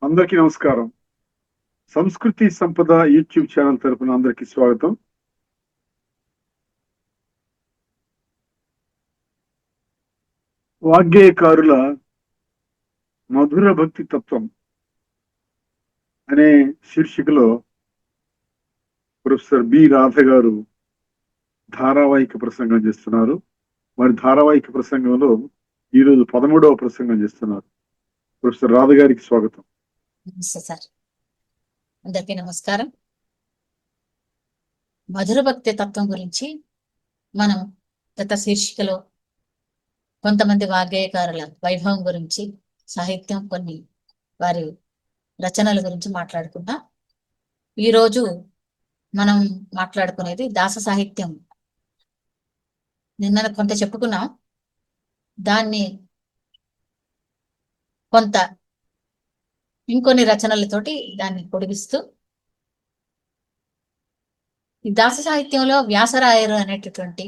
అందరికీ నమస్కారం. సంస్కృతి సంపద యూట్యూబ్ ఛానల్ తరపున అందరికీ స్వాగతం. వాగ్గేయకారుల మధుర భక్తి తత్వం అనే శీర్షికలో ప్రొఫెసర్ బి రాధ గారు ధారావాహిక ప్రసంగం చేస్తున్నారు. వారి ధారావాహిక ప్రసంగంలో ఈరోజు 13వ ప్రసంగం చేస్తున్నారు. ప్రొఫెసర్ రాధ గారికి స్వాగతం. నమస్తే సార్, అందరికీ నమస్కారం. మధుర భక్తి తత్వం గురించి మనం గత శీర్షికలో కొంతమంది వాగ్గేయకారుల వైభవం గురించి, సాహిత్యం, కొన్ని వారి రచనల గురించి మాట్లాడుకున్నాం. ఈరోజు మనం మాట్లాడుకునేది దాస సాహిత్యం. నిన్న కొంత చెప్పుకున్నాం, దాన్ని కొంత ఇంకొన్ని రచనలతోటి దాన్ని పొడిగిస్తూ ఈ దాస సాహిత్యంలో వ్యాసరాయరు అనేటటువంటి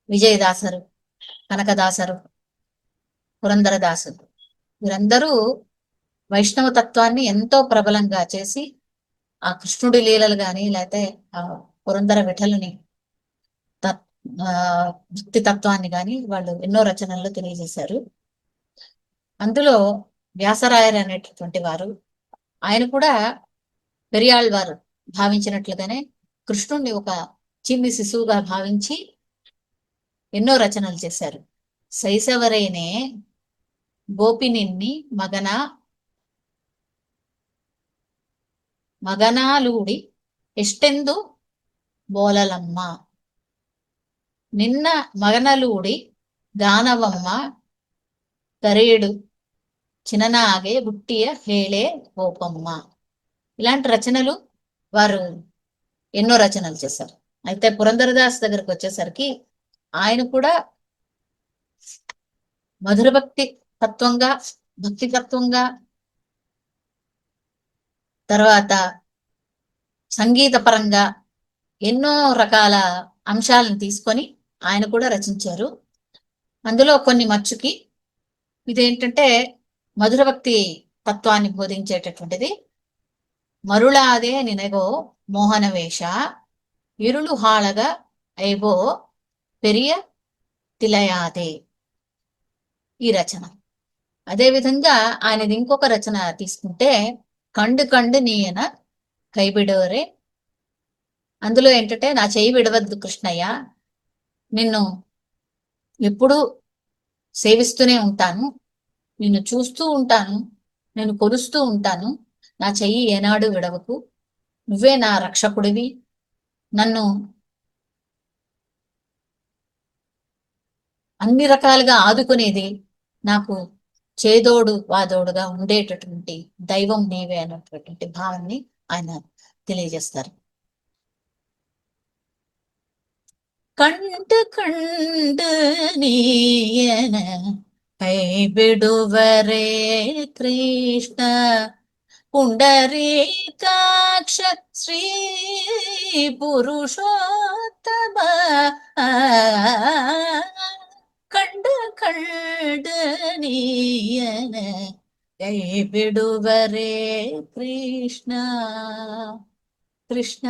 విజయదాసరు, కనకదాసరు, పురంధరదాసురు వీరందరూ వైష్ణవ తత్వాన్ని ఎంతో ప్రబలంగా చేసి ఆ కృష్ణుడి లీలలు గాని, లేకపోతే ఆ పురంధర విఠలుని భక్తి తత్వాన్ని గాని వాళ్ళు ఎన్నో రచనల్లో తెలియజేశారు. అందులో వ్యాసరాయరు అనేటటువంటి వారు, ఆయన కూడా పెరియాళ్ వారు భావించినట్లుగానే కృష్ణుణ్ణి ఒక చిన్ని శిశువుగా భావించి ఎన్నో రచనలు చేశారు. శైశవరేనే గోపినిన్ని మగనాలూడి ఎష్టెందు బోలలమ్మ, నిన్న మగనలూడి గానవమ్మ కరేడు చిననాగే బుట్టియ హేళే గోపమ్మ. ఇలాంటి రచనలు వారు ఎన్నో రచనలు చేశారు. అయితే పురంధరదాస్ దగ్గరకు వచ్చేసరికి ఆయన కూడా మధుర భక్తి తత్వంగా, భక్తి తత్వంగా, తర్వాత సంగీత పరంగా ఎన్నో రకాల అంశాలను తీసుకొని ఆయన కూడా రచించారు. అందులో కొన్ని మచ్చుకి ఇదేంటంటే మధుర భక్తి తత్వాన్ని బోధించేటటువంటిది. మరుళాదే నినగో మోహనవేష ఇరుಳು హాళగా ఐబో పెరియ తిలయాదే, ఈ రచన. అదేవిధంగా ఆయనది ఇంకొక రచన తీసుకుంటే కండు కండు నీయన కైబిడోరే. అందులో ఏంటంటే నా చేయి విడవద్దు కృష్ణయ్య, నిన్ను ఎప్పుడూ సేవిస్తూనే ఉంటాను, నిన్ను చూస్తూ ఉంటాను, నేను కొలుస్తూ ఉంటాను, నా చెయ్యి ఏనాడు విడవకు, నువ్వే నా రక్షకుడివి, నన్ను అన్ని రకాలుగా ఆదుకునేది, నాకు చేదోడు వాదోడుగా ఉండేటటువంటి దైవం నీవే అన్నటువంటి భావాన్ని ఆయన తెలియజేస్తారు. కండు కండు నీయన కైబిడువరే కృష్ణ పుండరీకాక్ష శ్రీ పురుషోత్తమ, కండు కండు నీయన కైబిడువరే కృష్ణ కృష్ణ.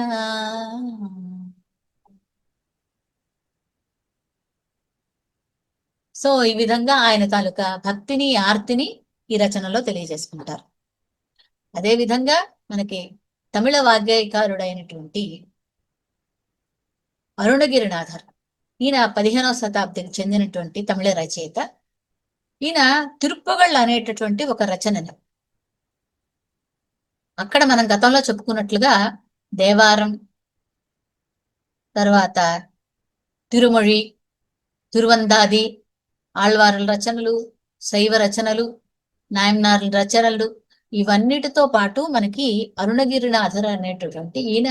సో ఈ విధంగా ఆయన తాలూకా భక్తిని, ఆర్తిని ఈ రచనలో తెలియజేసుకుంటారు. అదే విధంగా మనకి తమిళ వాగ్గేయకారుడైనటువంటి అరుణగిరినాథర్, ఈయన 15వ శతాబ్దికి చెందినటువంటి తమిళ రచయిత. ఈయన తిరుప్పగళ్ళు అనేటటువంటి ఒక రచనని, అక్కడ మనం గతంలో చెప్పుకున్నట్లుగా దేవారం, తర్వాత తిరుమొഴി, తిరువందాది, ఆళ్వారుల రచనలు, శైవ రచనలు, నాయనార్ల రచనలు, ఇవన్నిటితో పాటు మనకి అరుణగిరినాథర్ అనేటటువంటి ఈయన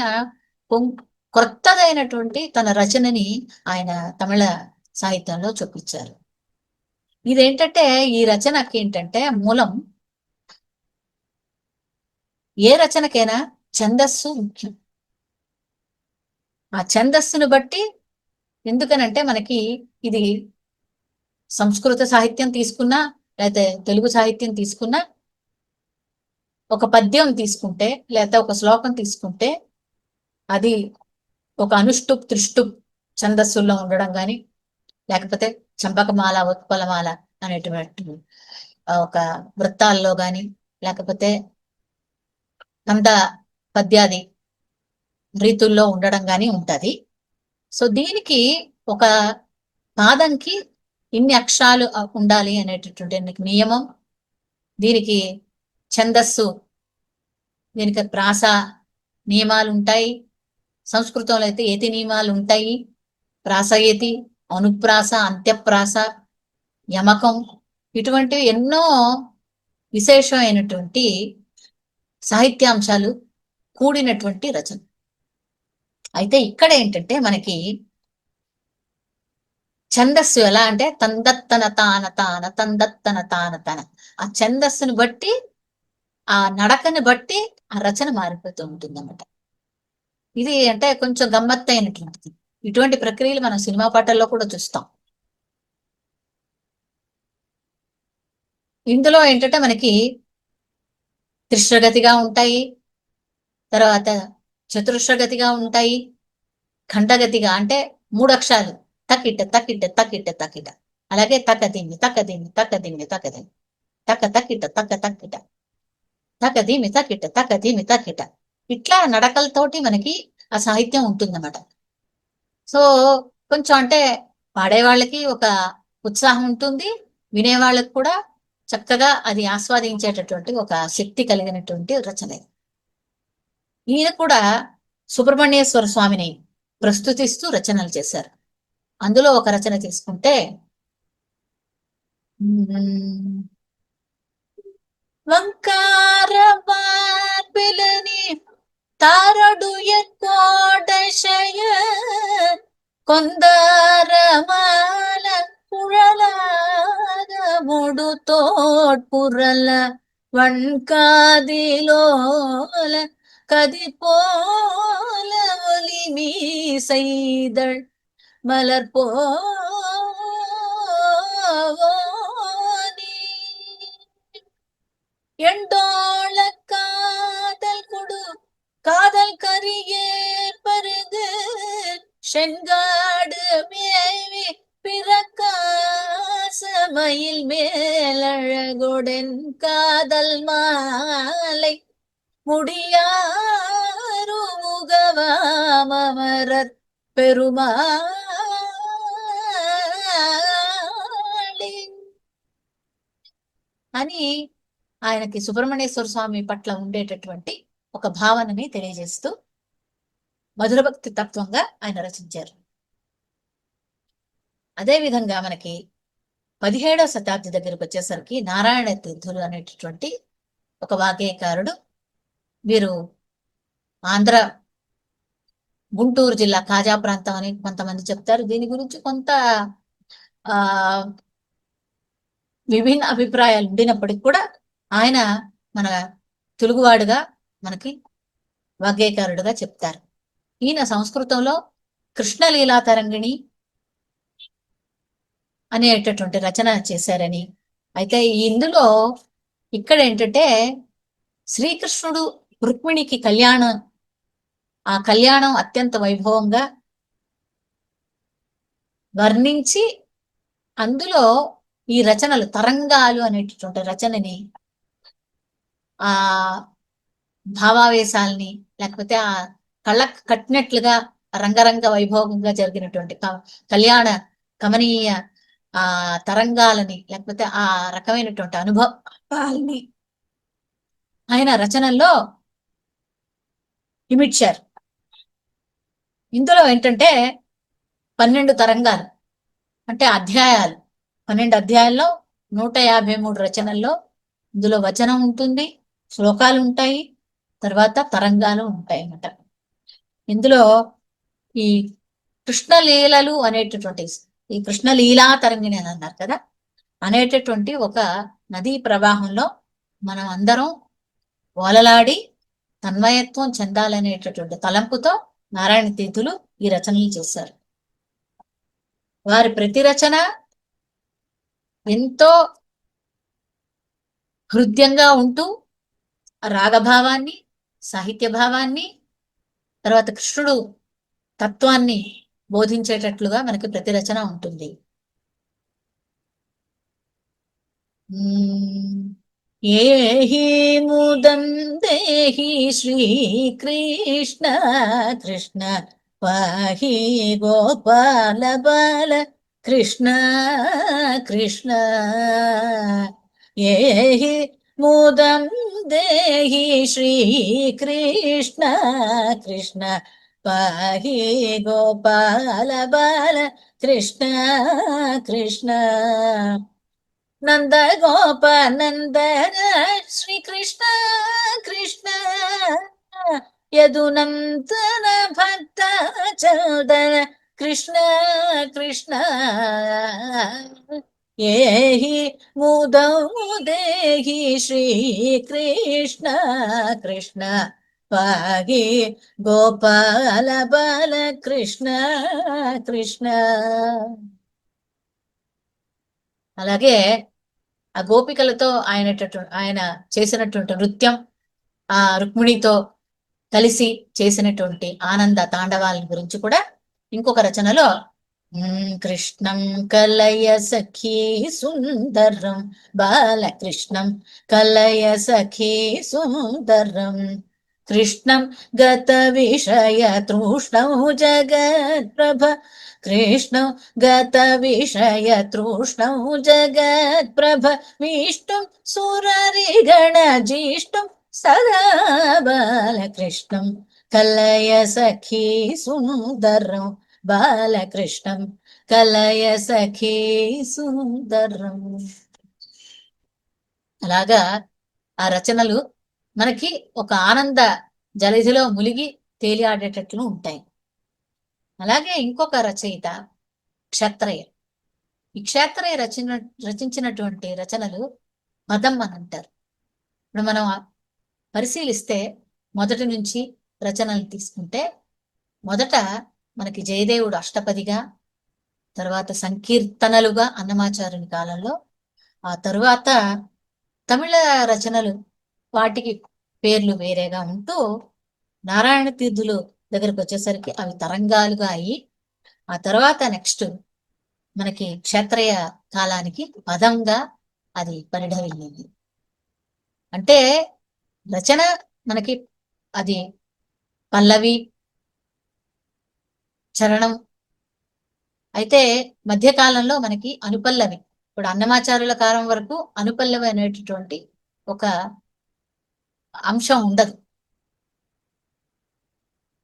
కొత్తదైనటువంటి తన రచనని ఆయన తమిళ సాహిత్యంలో చూపించారు. ఇదేంటంటే ఈ రచనకి ఏంటంటే మూలం, ఏ రచనకైనా ఛందస్సు ముఖ్యం. ఆ ఛందస్సును బట్టి, ఎందుకనంటే మనకి ఇది సంస్కృత సాహిత్యం తీసుకున్నా, లేకపోతే తెలుగు సాహిత్యం తీసుకున్నా ఒక పద్యం తీసుకుంటే లేకపోతే ఒక శ్లోకం తీసుకుంటే అది ఒక అనుష్టుప్ త్రిష్టుప్ ఛందస్సుల్లో ఉండడం కానీ, లేకపోతే చంపకమాల ఉత్పలమాల అనేటువంటి ఒక వృత్తాల్లో గాని, లేకపోతే కంద పద్యాది రీతుల్లో ఉండడం గాని ఉంటది. సో దీనికి ఒక పాదంకి ఇన్ని అక్షరాలు ఉండాలి అనేటటువంటి నియమం, దీనికి ఛందస్సు, దీనికి ప్రాస నియమాలు ఉంటాయి. సంస్కృతంలో అయితే యతి నియమాలు ఉంటాయి. ప్రాసయతి, అనుప్రాస, అంత్యప్రాస, యమకం, ఇటువంటివి ఎన్నో విశేషమైనటువంటి సాహిత్యాంశాలు కూడినటువంటి రచన. అయితే ఇక్కడ ఏంటంటే మనకి ఛందస్సు ఎలా అంటే తందత్తన తాన తాన తందత్తన తాన తన, ఆ ఛందస్సును బట్టి ఆ నడకని బట్టి ఆ రచన మారిపోతూ ఉంటుంది అన్నమాట. ఇది అంటే కొంచెం గమ్మత్తైనటువంటిది. ఇటువంటి ప్రక్రియలు మనం సినిమా పాటల్లో కూడా చూస్తాం. ఇందులో ఏంటంటే మనకి త్రిశ్రగతిగా ఉంటాయి, తర్వాత చతురశ్రగతిగా ఉంటాయి, ఖండగతిగా అంటే 3 అక్షరాలు తక్కిట తక్కిట తక్కిట తక్కిట, అలాగే తక్కదిమ్మి తక్కదిమ్మి తక్కదిమ్మి తక్కదిమ్మి తక్క తక్కిట తక్క తక్కిట తక్కదిమ్మి తక్కిట తక్కదిమ్మి తక్కిట, ఇట్లా నడకలతోటి మనకి ఆ సాహిత్యం ఉంటుందన్నమాట. సో కొంచెం అంటే పాడేవాళ్ళకి ఒక ఉత్సాహం ఉంటుంది, వినేవాళ్ళకి కూడా చక్కగా అది ఆస్వాదించేటటువంటి ఒక శక్తి కలిగినటువంటి రచన. ఈయన కూడా సుబ్రహ్మణ్యేశ్వర స్వామిని ప్రస్తుతిస్తూ రచనలు చేశారు. అందులో ఒక రచన తీసుకుంటే వంకార బార్బిలని తారడు ఎక్కోడశయ కొందరమాల పురలాగ ముడు తోడ్పురల வண்காதிலோல கதிர்போல ஒலி மீசைதழ் மலர் போவோனி எண்டோள காதல் கொடு காதல் கரியே பருகு செங்காடு மேவி பிறக்காசமயில் மேலழகுடன் காதல் மாலை முடியாரு முகவாமரர் పెరుమాళి అని ఆయనకి సుబ్రహ్మణ్యేశ్వర స్వామి పట్ల ఉండేటటువంటి ఒక భావనని తెలియజేస్తూ మధుర భక్తి తత్వంగా ఆయన రచించారు. అదే విధంగా మనకి 17వ శతాబ్ది దగ్గరకు వచ్చేసరికి నారాయణ తీర్థులు అనేటటువంటి ఒక వాగ్గేయకారుడు, వీరు ఆంధ్ర గుంటూరు జిల్లా కాజా ప్రాంతం అని కొంతమంది చెప్తారు. దీని గురించి కొంత విభిన్న అభిప్రాయాలు ఉండినప్పటికీ కూడా ఆయన మన తెలుగువాడుగా మనకి వాగ్గేయకారుడుగా చెప్తారు. ఈయన సంస్కృతంలో కృష్ణలీలా తరంగిణి అనేటటువంటి రచన చేశారని, అయితే ఇందులో ఇక్కడ ఏంటంటే శ్రీకృష్ణుడు రుక్మిణికి కళ్యాణం, ఆ కళ్యాణం అత్యంత వైభవంగా వర్ణించి అందులో ఈ రచనలు తరంగాలు అనేటటువంటి రచనని, ఆ భావావేశాలని, లేకపోతే ఆ కళ్ళకు కట్టినట్లుగా రంగరంగ వైభవంగా జరిగినటువంటి కళ్యాణ కమనీయ ఆ తరంగాలని, లేకపోతే ఆ రకమైనటువంటి అనుభవాల్ని ఆయన రచనల్లో ఇమిడ్చారు. ఇందులో ఏంటంటే 12 తరంగాలు అంటే అధ్యాయాలు, 12 అధ్యాయాల్లో 153 రచనల్లో ఇందులో వచనం ఉంటుంది, శ్లోకాలు ఉంటాయి, తర్వాత తరంగాలు ఉంటాయి అన్నమాట. ఇందులో ఈ కృష్ణలీలలు అనేటటువంటి, ఈ కృష్ణలీలా తరంగిణి అని అన్నారు కదా, అనేటటువంటి ఒక నదీ ప్రవాహంలో మనం అందరం ఓలలాడి తన్మయత్వం చెందాలనేటటువంటి తలంపుతో నారాయణ తీర్థులు ఈ రచనలు చేశారు. వారి ప్రతి రచన ఎంతో హృద్యంగా ఉంటూ రాగభావాన్ని, సాహిత్య భావాన్ని, తర్వాత కృష్ణుడు తత్వాన్ని బోధించేటట్లుగా మనకి ప్రతి రచన ఉంటుంది. ఏహి ముదం దేహి శ్రీకృష్ణ కృష్ణ పాహి గోపాల బాల కృష్ణ కృష్ణ. ఏహి ముదం దేహి శ్రీకృష్ణ కృష్ణ పాహి గోపాల బాల కృష్ణ కృష్ణ. నంద గోప నందన శ్రీకృష్ణ కృష్ణ యదునందన భక్త చోదన కృష్ణ కృష్ణ. ఏహి ముదౌ దేహి శ్రీకృష్ణ కృష్ణ పాహి గోపాల బాల కృష్ణ కృష్ణ. అలాగే ఆ గోపికలతో ఆయన చేసినటువంటి నృత్యం, ఆ రుక్మిణితో కలిసి చేసినటువంటి ఆనంద తాండవాల గురించి కూడా ఇంకొక రచనలో కృష్ణం కలయ సఖీ సుందరం బాలకృష్ణం కలయ సఖీ సుందరం కృష్ణం గత విషయ తృష్ణౌ జగత్ప్రభ కృష్ణం గత విషయ తృష్ణౌ జగత్ప్రభ విష్ణుం సురరిగణ జిష్ణుం సదా బాలకృష్ణం కలయ సఖీ సుందరం బాలకృష్ణం కలయ సఖీ సుందరం. అలాగా ఆ రచనలు మనకి ఒక ఆనంద జలధిలో మునిగి తేలియాడేటట్లు ఉంటాయి. అలాగే ఇంకొక రచయిత క్షత్రయ. ఈ క్షత్రయ రచించినటువంటి రచనలు పదం అని అంటారు. ఇప్పుడు మనం పరిశీలిస్తే మొదటి నుంచి రచనలు తీసుకుంటే మొదట మనకి జయదేవుడు అష్టపదిగా, తర్వాత సంకీర్తనలుగా అన్నమాచార్యుని కాలంలో, ఆ తరువాత తమిళ రచనలు వాటికి పేర్లు వేరేగా ఉంటూ నారాయణ తీర్థులు దగ్గరకు వచ్చేసరికి అవి తరంగాలుగా అయ్యి, ఆ తర్వాత నెక్స్ట్ మనకి క్షత్రయ కాలానికి పదంగా అది పరిఢవిల్లింది. అంటే రచన మనకి అది పల్లవి చరణం అయితే మధ్యకాలంలో మనకి అనుపల్లవి. ఇప్పుడు అన్నమాచార్యుల కాలం వరకు అనుపల్లవి అనేటటువంటి ఒక అంశం ఉండదు.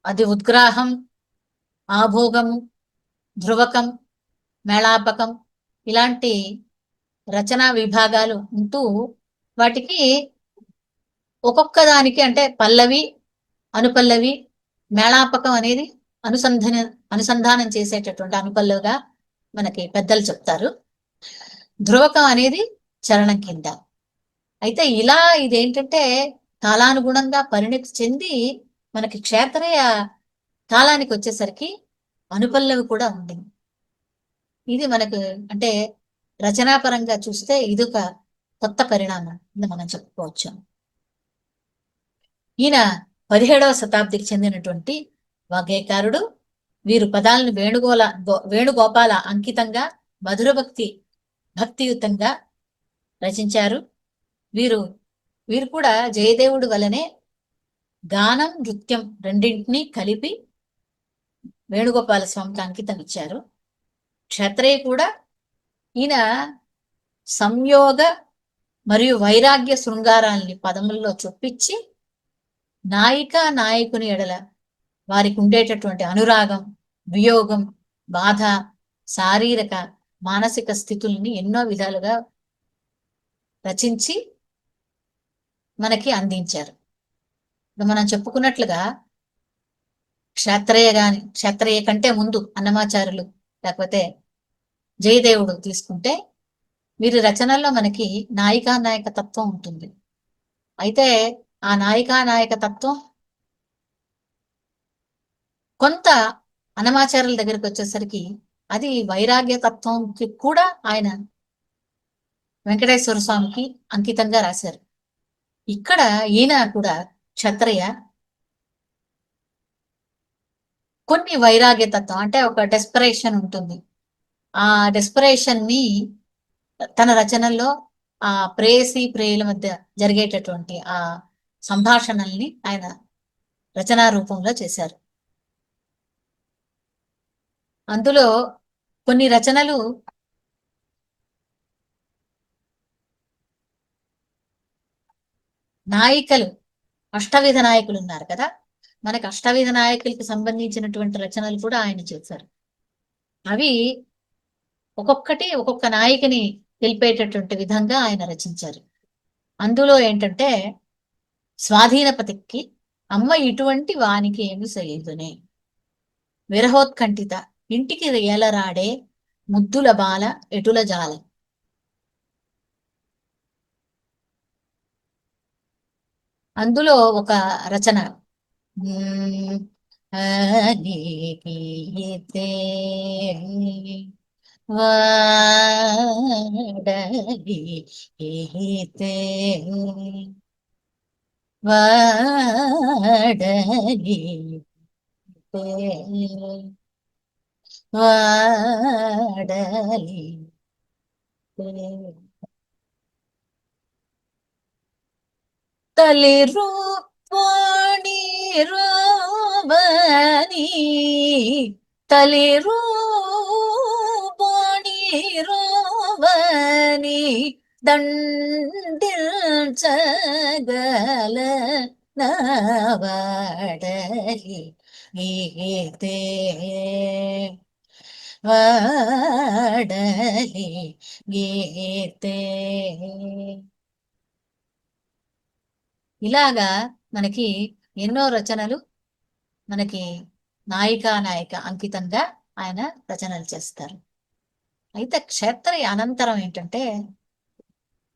అది ఉద్గ్రాహం, ఆభోగం, ధ్రువకం, మేళాపకం ఇలాంటి రచనా విభాగాలు ఉంటూ వాటికి ఒక్కొక్క దానికి అంటే పల్లవి, అనుపల్లవి, మేళాపకం అనేది అనుసంధానం చేసేటటువంటి అనుపల్లవిగా మనకి పెద్దలు చెప్తారు. ధ్రువకం అనేది చరణం కింద. అయితే ఇలా ఇదేంటంటే కాలానుగుణంగా పరిణతి చెంది మనకి క్షేత్రయ కాలానికి వచ్చేసరికి అనుపల్లవి కూడా ఉండింది. ఇది మనకు అంటే రచనాపరంగా చూస్తే ఇదొక కొత్త పరిణామం మనం చెప్పుకోవచ్చు. ఈయన 17వ శతాబ్దికి చెందినటువంటి వాగ్గేయకారుడు. వీరు పదాలను వేణుగోపాల అంకితంగా మధుర భక్తియుతంగా రచించారు. వీరు కూడా జయదేవుడు వలనే గానం, నృత్యం రెండింటినీ కలిపి వేణుగోపాల స్వామికి అంకితం ఇచ్చారు. క్షత్రయ్య కూడా ఈయన సంయోగ మరియు వైరాగ్య శృంగారాల్ని పదముల్లో చొప్పించి నాయకుని ఎడల వారికి ఉండేటటువంటి అనురాగం, వియోగం, బాధ, శారీరక మానసిక స్థితుల్ని ఎన్నో విధాలుగా రచించి మనకి అందించారు. మనం చెప్పుకున్నట్లుగా క్షత్రయ్య కంటే ముందు అన్నమాచార్యులు లేకపోతే జయదేవుడు తీసుకుంటే వీరి రచనల్లో మనకి నాయక తత్వం ఉంటుంది. అయితే ఆ నాయక తత్వం కొంత అన్నమాచార్యుల దగ్గరికి వచ్చేసరికి అది వైరాగ్య తత్వంకి కూడా ఆయన వెంకటేశ్వర స్వామికి అంకితంగా రాశారు. ఇక్కడ ఈయన కూడా క్షత్రియ, కొన్ని వైరాగ్య తత్వం అంటే ఒక డెస్పరేషన్ ఉంటుంది. ఆ డెస్పరేషన్ ని తన రచనల్లో ఆ ప్రేయసి ప్రేయుల మధ్య జరిగేటటువంటి ఆ సంభాషణల్ని ఆయన రచనా రూపంలో చేశారు. అందులో కొన్ని రచనలు నాయికలు, అష్టవిధ నాయకులు ఉన్నారు కదా, మనకి అష్టవిధ నాయకులకి సంబంధించినటువంటి రచనలు కూడా ఆయన చేశారు. అవి ఒక్కొక్కటి ఒక్కొక్క నాయకుని తెలిపేటటువంటి విధంగా ఆయన రచించారు. అందులో ఏంటంటే స్వాధీనపతికి అమ్మ ఇటువంటి వానికి ఏమి చేయదునే, విరహోత్కంఠిత ఇంటికి ఏలరాడే ముద్దుల బాల ఎటుల జాల. అందులో ఒక రచన నీకితే వాడలి ఈతే వాడలి వాడలి తలిరు వాణి రోబని తలిరు వాణి రోబని దండిల్చగల నవడలి గీతే వాడలి గీతే. ఇలాగా మనకి ఎన్నో రచనలు మనకి నాయిక అంకితంగా ఆయన రచనలు చేస్తారు. అయితే క్షేత్రయ అనంతరం ఏంటంటే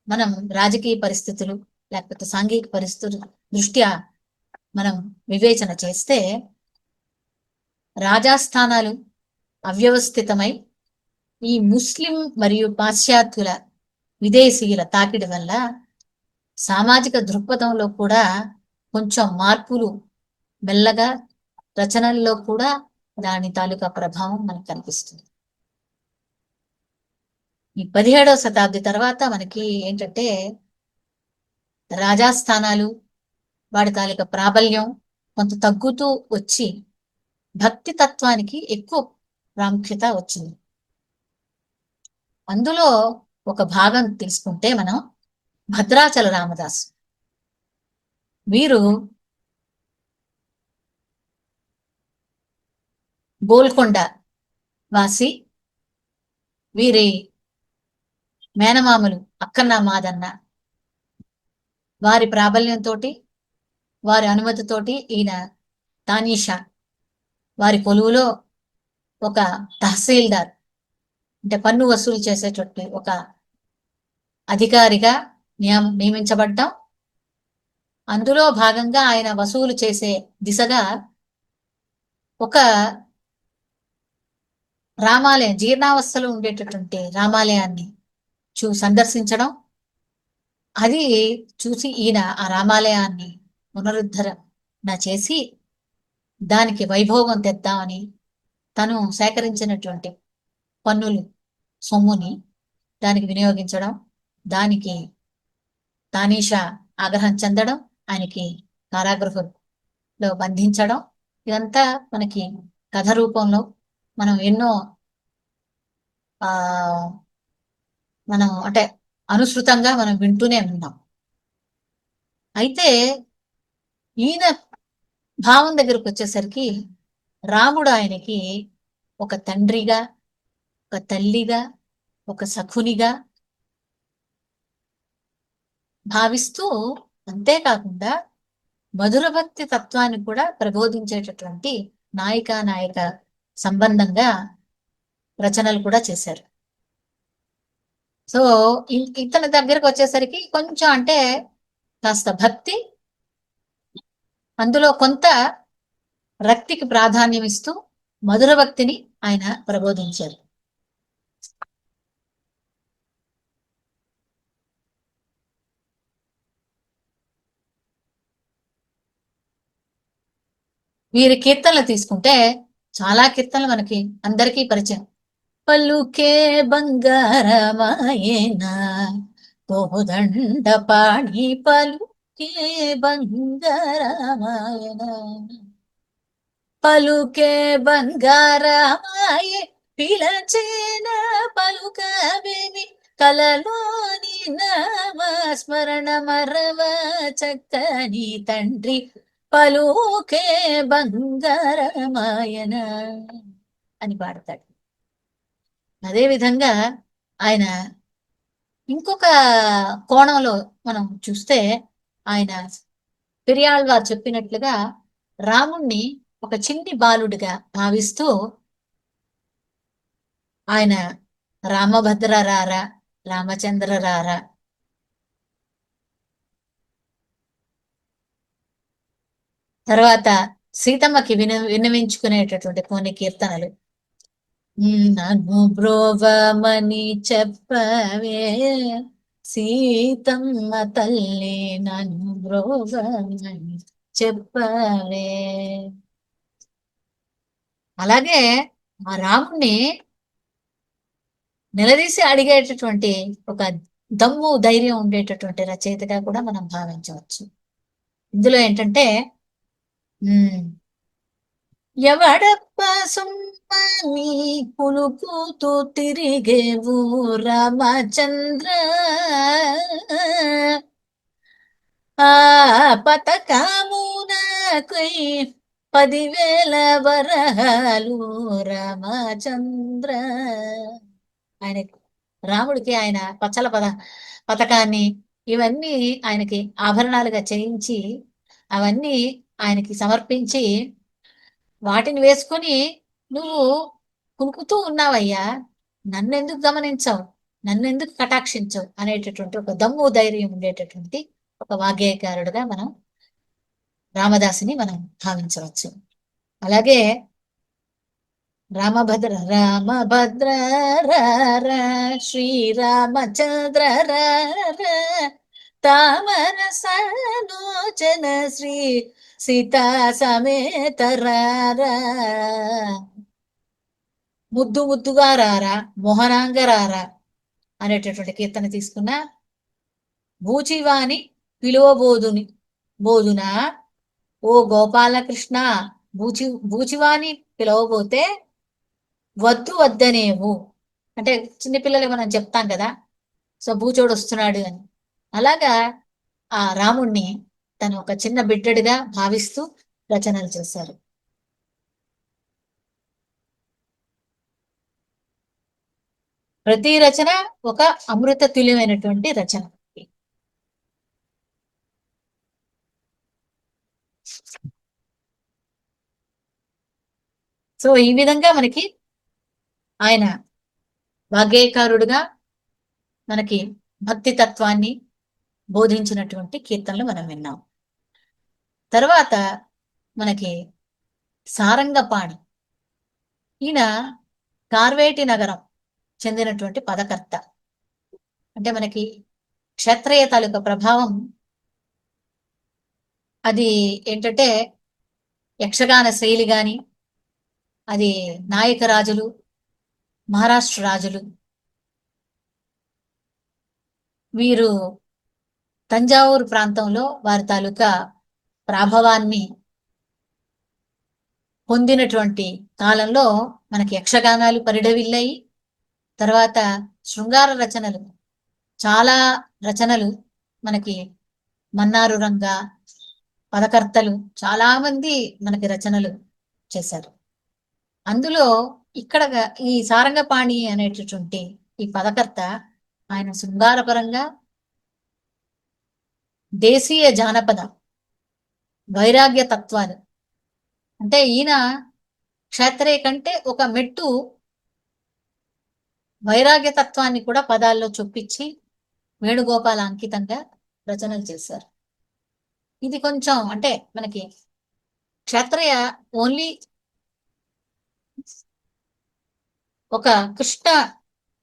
మనం రాజకీయ పరిస్థితులు లేకపోతే సాంఘిక పరిస్థితులు దృష్ట్యా మనం వివేచన చేస్తే రాజాస్థానాలు అవ్యవస్థితమై ఈ ముస్లిం మరియు పాశ్చాత్యుల విదేశీయుల తాకిడి వల్ల సామాజిక దృక్పథంలో కూడా కొంచెం మార్పులు మెల్లగా రచనల్లో కూడా దాని తాలూకా ప్రభావం మనకు కనిపిస్తుంది. ఈ 17వ శతాబ్ది తర్వాత మనకి ఏంటంటే రాజాస్థానాలు వాడి తాలూకా ప్రాబల్యం కొంత తగ్గుతూ వచ్చి భక్తి తత్వానికి ఎక్కువ ప్రాముఖ్యత వచ్చింది. అందులో ఒక భాగం తీసుకుంటే మనం భద్రాచల రామదాసు, వీరు గోల్కొండ వాసి, వీరి మేనమామలు అక్కన్న మాదన్న, వారి ప్రాబల్యంతో వారి అనుమతితోటి ఈయన తానీషా వారి కొలువులో ఒక తహసీల్దార్ అంటే పన్ను వసూలు చేసేటట్టు ఒక అధికారిగా నియమించబడ్డాం. అందులో భాగంగా ఆయన వసూలు చేసే దిశగా ఒక రామాలయం, జీర్ణావస్థలో ఉండేటటువంటి రామాలయాన్ని సందర్శించడం, అది చూసి ఈయన ఆ రామాలయాన్ని పునరుద్ధరణ చేసి దానికి వైభోగం తెద్దామని తను సేకరించినటువంటి పన్నులు సొమ్ముని దానికి వినియోగించడం, దానికి తానీషా ఆగ్రహం చెందడం, ఆయనకి కారాగృహంలో బంధించడం, ఇదంతా మనకి కథ రూపంలో మనం ఎన్నో మనం అంటే అనుసృతంగా మనం వింటూనే ఉన్నాం. అయితే ఈయన భావం దగ్గరకు వచ్చేసరికి రాముడు ఆయనకి ఒక తండ్రిగా, ఒక తల్లిగా, ఒక సఖునిగా భావిస్తూ, అంతేకాకుండా మధుర భక్తి తత్వాన్ని కూడా ప్రబోధించేటటువంటి నాయక సంబంధంగా రచనలు కూడా చేశారు. సో ఇతని దగ్గరకు వచ్చేసరికి కొంచెం అంటే కాస్త భక్తి, అందులో కొంత రక్తికి ప్రాధాన్యం ఇస్తూ మధుర భక్తిని ఆయన ప్రబోధించారు. వీరి కీర్తనలు తీసుకుంటే చాలా కీర్తనలు మనకి అందరికీ పరిచయం. పలుకే బంగారమాయన కోదండ పాణి పలుకే బంగారమాయన పలుకే బంగారమాయే పిలచేన పలుకవేమి కలలోని నామస్మరణ మరవ చక్కని తండ్రి పలుకే బంగారమాయన అని పాడతాడు. అదే విధంగా ఆయన ఇంకొక కోణంలో మనం చూస్తే ఆయన పెరియాళ్వారు చెప్పినట్లుగా రాముణ్ణి ఒక చిన్ని బాలుడిగా భావిస్తూ ఆయన రామభద్ర రారా, రామచంద్ర రారా, తర్వాత సీతమ్మకి విన్నవించుకునేటటువంటి కొన్ని కీర్తనలు. నన్ను బ్రోవమని చెప్పవే సీతమ్మ తల్లి, నన్ను బ్రోవమని చెప్పవే. అలాగే ఆ రాముణ్ణి నిలదీసి అడిగేటటువంటి ఒక దమ్ము ధైర్యం ఉండేటటువంటి రచయితగా కూడా మనం భావించవచ్చు. ఇందులో ఏంటంటే ఎవడప్ప సుమ్మని పులుకుతూ తిరిగేవు రామచంద్ర, ఆ పతకమునకై 10,000 వరహాలు రామచంద్ర. ఆయన రాముడికి ఆయన పచ్చల పథకాన్ని ఇవన్నీ ఆయనకి ఆభరణాలుగా చేయించి అవన్నీ ఆయనకి సమర్పించి వాటిని వేసుకొని నువ్వు కునుకుతూ ఉన్నావయ్యా, నన్నెందుకు గమనించవు, నన్నెందుకు కటాక్షించవు అనేటటువంటి ఒక దమ్ము ధైర్యం ఉండేటటువంటి ఒక వాగ్గేయకారుడుగా మనం రామదాసుని మనం భావించవచ్చు. అలాగే రామభద్ర శ్రీరామచంద్ర తామర సలోచన శ్రీ సీతా సమేతరారా, ముద్దు ముద్దుగా రారా, మోహనాంగ రారా అనేటటువంటి కీర్తన తీసుకున్నా. బూచివాని బోధునా, ఓ గోపాలకృష్ణ, బూచివాని పిలవబోతే వద్దనేవు. అంటే చిన్నపిల్లలు మనం చెప్తాం కదా, సో బూచోడు వస్తున్నాడు అని. అలాగా ఆ రాముణ్ణి తను ఒక చిన్న బిడ్డడిగా భావిస్తూ రచనలు చేశారు. ప్రతి రచన ఒక అమృత తుల్యమైనటువంటి రచన. సో ఈ విధంగా మనకి ఆయన వాగ్గేయకారుడుగా మనకి భక్తి తత్వాన్ని బోధించినటువంటి కీర్తనలు మనం విన్నాం. తర్వాత మనకి సారంగపాణి, ఈయన కార్వేటి నగరం చెందినటువంటి పదకర్త. అంటే మనకి క్షత్రియ తాలూకా ప్రభావం అది ఏంటంటే యక్షగాన శైలి గాని, అది నాయక రాజులు, మహారాష్ట్ర రాజులు, వీరు తంజావూరు ప్రాంతంలో వారి తాలూకా ప్రాభవాన్ని పొందినటువంటి కాలంలో మనకి యక్షగానాలు పరిఢవిల్లాయి. తర్వాత శృంగార రచనలు, చాలా రచనలు మనకి మన్నారు రంగ పదకర్తలు చాలా మంది మనకి రచనలు చేశారు. అందులో ఇక్కడ ఈ సారంగపాణి అనేటటువంటి ఈ పదకర్త ఆయన శృంగారపరంగా దేశీయ జానపద వైరాగ్య తత్వాలు, అంటే ఈయన క్షత్రియ కంటే ఒక మెట్టు వైరాగ్య తత్వాన్ని కూడా పదాల్లో చొప్పించి వేణుగోపాల అంకితంగా రచనలు చేశారు. ఇది కొంచెం అంటే మనకి క్షత్రియ ఓన్లీ ఒక కృష్ణ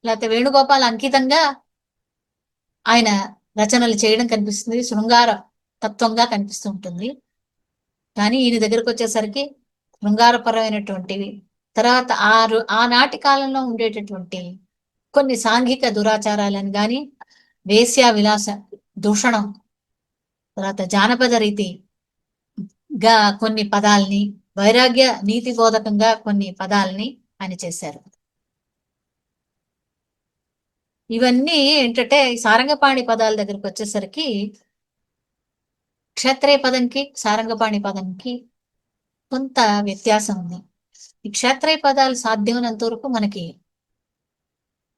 లేకపోతే వేణుగోపాల అంకితంగా ఆయన రచనలు చేయడం కనిపిస్తుంది, శృంగార తత్వంగా కనిపిస్తూ ఉంటుంది. కానీ ఈయన దగ్గరకు వచ్చేసరికి శృంగారపరమైనటువంటివి, తర్వాత ఆనాటి కాలంలో ఉండేటటువంటి కొన్ని సాంఘిక దురాచారాలను గాని, వేశ్యా విలాస దూషణం, తర్వాత జానపద రీతిగా కొన్ని పదాల్ని, వైరాగ్య నీతి బోధకంగా కొన్ని పదాలని ఆయన చేశారు. ఇవన్నీ ఏంటంటే సారంగపాణి పదాల దగ్గరికి వచ్చేసరికి క్షేత్రయ పదంకి సారంగపాణి పదంకి కొంత వ్యత్యాసం ఉంది. ఈ క్షేత్రయ పదాలు సాధ్యమైనంత వరకు మనకి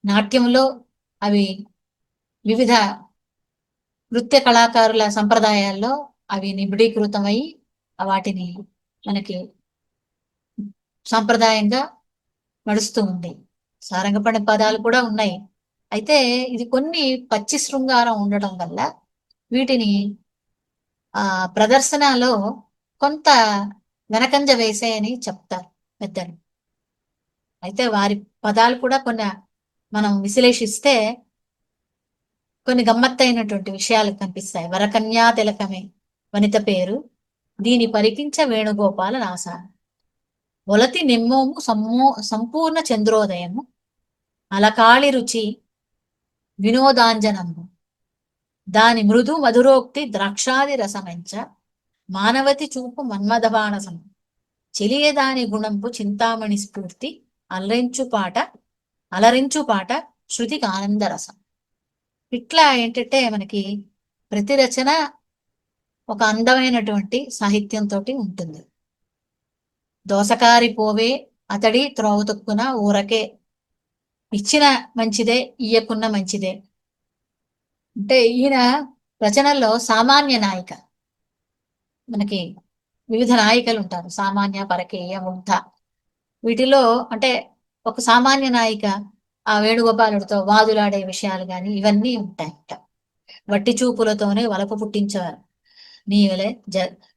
నాట్యంలో అవి వివిధ నృత్య కళాకారుల సంప్రదాయాల్లో అవి నిబిడీకృతమై వాటిని మనకి సాంప్రదాయంగా నడుస్తూ ఉంది. సారంగపాణి పదాలు కూడా ఉన్నాయి. అయితే ఇది కొన్ని పచ్చి శృంగారం ఉండటం వల్ల వీటిని ప్రదర్శనలో కొంత వెనకంజ వేసాయని చెప్తారు పెద్దలు. అయితే వారి పదాలు కూడా కొన్ని మనం విశ్లేషిస్తే కొన్ని గమ్మత్తైనటువంటి విషయాలు కనిపిస్తాయి. వరకన్యా తిలకమే వనిత పేరు, దీని పరికించ వేణుగోపాల నాస, ఒలతి నిమ్మోము సంపూర్ణ చంద్రోదయము, అలకాళి రుచి వినోదాంజనము, దాని మృదు మధురోక్తి ద్రాక్షాది రసమంచ, మానవతి చూపు మన్మధబాణసం, చెలియదాని గుణంపు చింతామణి స్ఫూర్తి, అలరించు పాట శృతికి ఆనందరసం. ఇట్లా ఏంటంటే మనకి ప్రతి రచన ఒక అందమైనటువంటి సాహిత్యంతో ఉంటుంది. దోసకారి పోవే అతడి త్రోవ తొక్కున ఊరకే, ఇచ్చిన మంచిదే ఇయ్యకున్న మంచిదే. అంటే ఈయన రచనల్లో సామాన్య నాయిక, మనకి వివిధ నాయికలు ఉంటారు, సామాన్య, పరకేయ, ముగ్ధ. వీటిలో అంటే ఒక సామాన్య నాయిక ఆ వేణుగోపాలుడితో వాదులాడే విషయాలు కానీ ఇవన్నీ ఉంటాయంట. వట్టి చూపులతోనే వలపు పుట్టించేవారు, నీవలే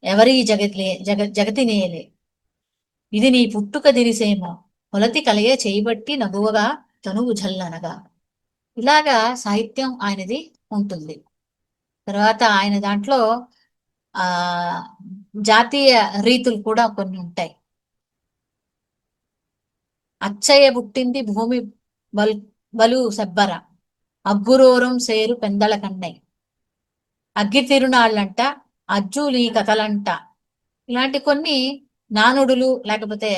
ఎవరి జగతి నేయలే, ఇది నీ పుట్టుక దిరిసేమో, మొలతి కలిగే చేయబట్టి నగువగా తనువు జల్లనగా. ఇలాగా సాహిత్యం ఆయనది ఉంటుంది. తర్వాత ఆయన దాంట్లో జాతీయ రీతులు కూడా కొన్ని ఉంటాయి. అచ్చయ్య పుట్టింది భూమి బలు సెబ్బర, అబ్బురోరం సేరు పెందల కన్నై, అగ్గి తిరునాళ్ళంట అజ్జులీ కథలంట. ఇలాంటి కొన్ని నానుడులు లేకపోతే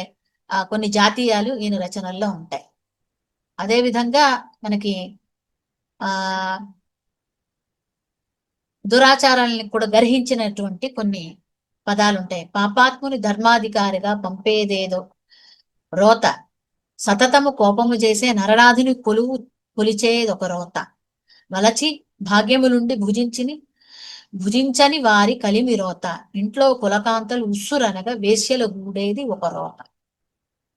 కొన్ని జాతీయాలు ఈయన రచనల్లో ఉంటాయి. అదేవిధంగా మనకి దురాచారాలని కూడా గర్హించినటువంటి కొన్ని పదాలు ఉంటాయి. పాపాత్ముని ధర్మాధికారిగా పంపేదేదో రోత, సతతము కోపము చేసే నరనాథుని కొలిచేదొక రోత, వలచి భాగ్యములుండి భుజించని వారి కలిమి రోత, ఇంట్లో కులకాంతలు ఉస్సురనగా వేశ్యలు గూడేది ఒక రోత.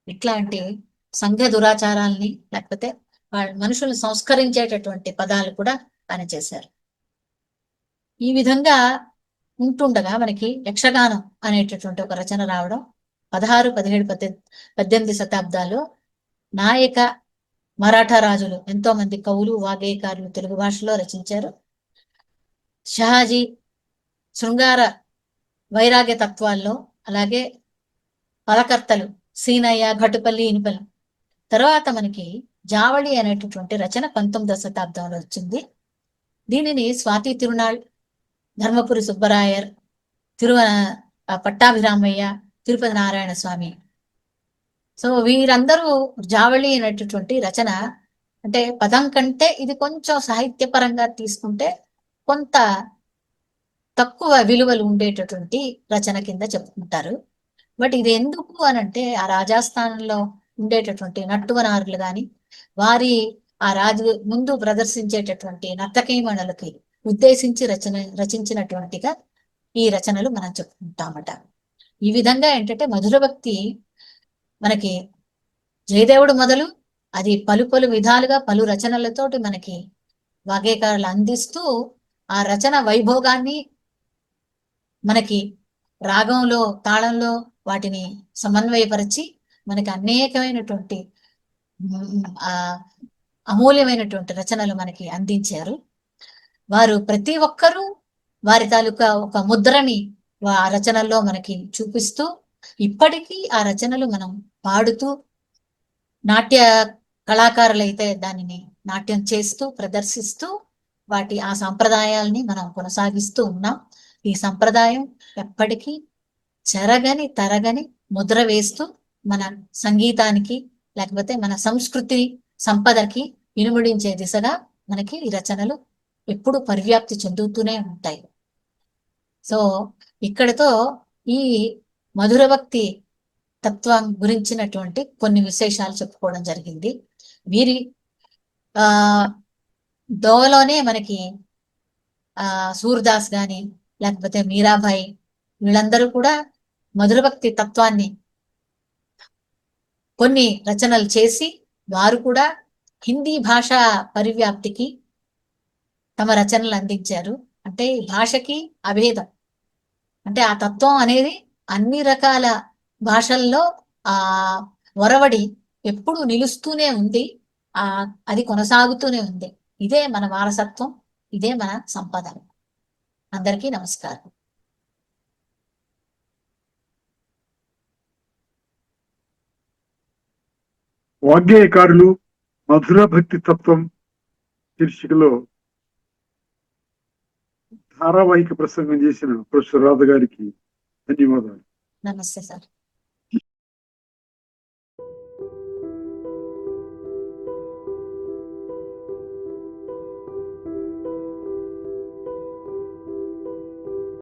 ఇట్లాంటి సంఘ దురాచారాల్ని లేకపోతే మనుషుల్ని సంస్కరించేటటువంటి పదాలు కూడా పనిచేశారు. ఈ విధంగా ఉంటుండగా మనకి యక్షగానం అనేటటువంటి ఒక రచన రావడం 16, 17, 18 శతాబ్దాల్లో నాయక మరాఠా రాజులు ఎంతో మంది కవులు వాగ్గేయకారులు తెలుగు భాషలో రచించారు. షహాజీ శృంగార వైరాగ్య తత్వాల్లో, అలాగే పలకర్తలు సీనయ్య, ఘటుపల్లి, ఇనుపల్లి. తర్వాత మనకి జావళి అనేటటువంటి రచన 19వ శతాబ్దంలో వచ్చింది. దీనిని స్వాతి తిరునాళ్, ధర్మపురి సుబ్బరాయర్, పట్టాభిరామయ్య, తిరుపతి నారాయణ స్వామి, సో వీరందరూ జావళి అనేటటువంటి రచన అంటే పదం కంటే ఇది కొంచెం సాహిత్యపరంగా తీసుకుంటే కొంత తక్కువ విలువలు ఉండేటటువంటి రచన కింద చెప్పుకుంటారు. బట్ ఇది ఎందుకు అనంటే ఆ రాజస్థానంలో ఉండేటటువంటి నట్టువనారులు కానీ వారి ఆ రాజు ముందు ప్రదర్శించేటటువంటి నర్తకీమణులకి ఉద్దేశించి రచించినటువంటిగా ఈ రచనలు మనం చెప్పుకుంటామట. ఈ విధంగా ఏంటంటే మధుర భక్తి మనకి జయదేవుడు మొదలు అది పలు విధాలుగా పలు రచనలతోటి మనకి వాగ్గేయకారులు అందిస్తూ ఆ రచన వైభోగాన్ని మనకి రాగంలో, తాళంలో వాటిని సమన్వయపరిచి మనకి అనేకమైనటువంటి అమూల్యమైనటువంటి రచనలు మనకి అందించారు. వారు ప్రతి ఒక్కరూ వారి తాలూకా ఒక ముద్రని ఆ రచనల్లో మనకి చూపిస్తూ ఇప్పటికీ ఆ రచనలు మనం పాడుతూ నాట్య కళాకారులైతే దానిని నాట్యం చేస్తూ ప్రదర్శిస్తూ వాటి ఆ సంప్రదాయాల్ని మనం కొనసాగిస్తూ ఉన్నాం. ఈ సంప్రదాయం ఎప్పటికీ చెరగని తరగని ముద్ర వేస్తూ మన సంగీతానికి లేకపోతే మన సంస్కృతి సంపదకి ఇనుముడించే దిశగా మనకి ఈ రచనలు ఎప్పుడు పరివ్యాప్తి చెందుతూనే ఉంటాయి. సో ఇక్కడతో ఈ మధుర భక్తి తత్వం గురించినటువంటి కొన్ని విశేషాలు చెప్పుకోవడం జరిగింది. వీరి ఆ దోవలోనే మనకి సూర్దాస్ గాని లేకపోతే మీరాబాయి వీళ్ళందరూ కూడా మధుర భక్తి తత్వాన్ని కొన్ని రచనలు చేసి వారు కూడా హిందీ భాష పరివ్యాప్తికి తమ రచనలు అందించారు. అంటే ఈ భాషకి అభేదం, అంటే ఆ తత్వం అనేది అన్ని రకాల భాషల్లో ఆ ఒరవడి ఎప్పుడు నిలుస్తూనే ఉంది. ఆ అది కొనసాగుతూనే ఉంది. ఇదే మన వారసత్వం, ఇదే మన సంపద. అందరికీ నమస్కారం. వాగ్గేయకారులు మధుర భక్తి తత్వం శీర్షికలో ధారావాహిక ప్రసంగం చేసిన ప్రొఫెసర్ రాధ గారికి ధన్యవాదాలు. నమస్తే సార్.